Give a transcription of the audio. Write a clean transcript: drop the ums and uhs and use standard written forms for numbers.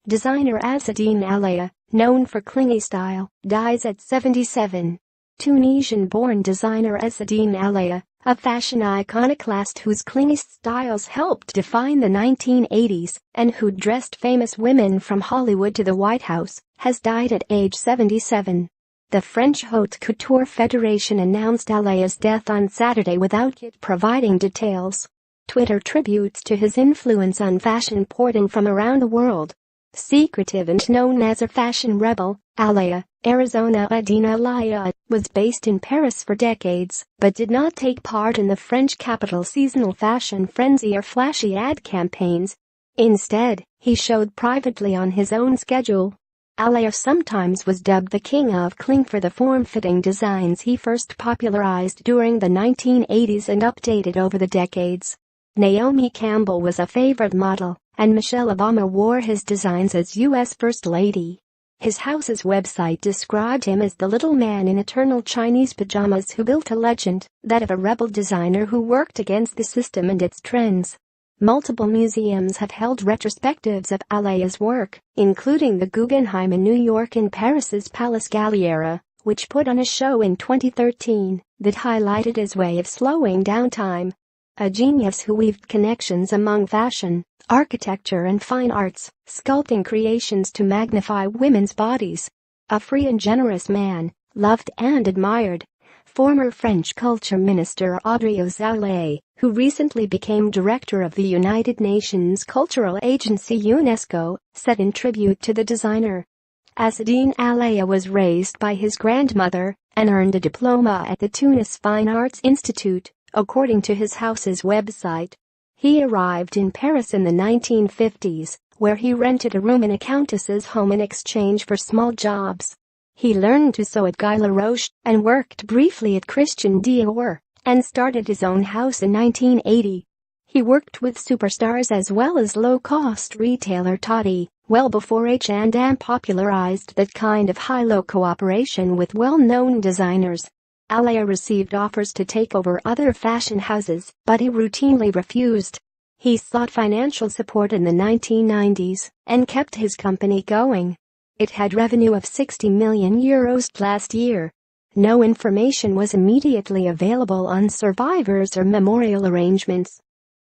Designer Azzedine Alaia, known for clingy style, dies at 77. Tunisian-born designer Azzedine Alaia, a fashion iconoclast whose clingy styles helped define the 1980s and who dressed famous women from Hollywood to the White House, has died at age 77. The French Haute Couture Federation announced Alaia's death on Saturday without yet providing details. Twitter tributes to his influence on fashion poured from around the world. Secretive and known as a fashion rebel, Alaia, Azzedine Alaia, was based in Paris for decades but did not take part in the French capital's seasonal fashion frenzy or flashy ad campaigns. Instead, he showed privately on his own schedule. Alaia sometimes was dubbed the king of cling for the form-fitting designs he first popularized during the 1980s and updated over the decades. Naomi Campbell was a favorite model, and Michelle Obama wore his designs as U.S. First Lady. His house's website described him as the little man in eternal Chinese pajamas who built a legend, that of a rebel designer who worked against the system and its trends. Multiple museums have held retrospectives of Alaia's work, including the Guggenheim in New York and Paris's Palace Galliera, which put on a show in 2013 that highlighted his way of slowing down time. A genius who weaved connections among fashion, architecture and fine arts, sculpting creations to magnify women's bodies. A free and generous man, loved and admired. Former French culture minister Azzedine Alaia, who recently became director of the United Nations cultural agency UNESCO, said in tribute to the designer. Azzedine Alaia was raised by his grandmother and earned a diploma at the Tunis Fine Arts Institute, according to his house's website. He arrived in Paris in the 1950s, where he rented a room in a countess's home in exchange for small jobs. He learned to sew at Guy Laroche and worked briefly at Christian Dior and started his own house in 1980. He worked with superstars as well as low-cost retailer Toddy, well before H&M popularized that kind of high-low cooperation with well-known designers. Alaia received offers to take over other fashion houses, but he routinely refused. He sought financial support in the 1990s and kept his company going. It had revenue of €60 million last year. No information was immediately available on survivors or memorial arrangements.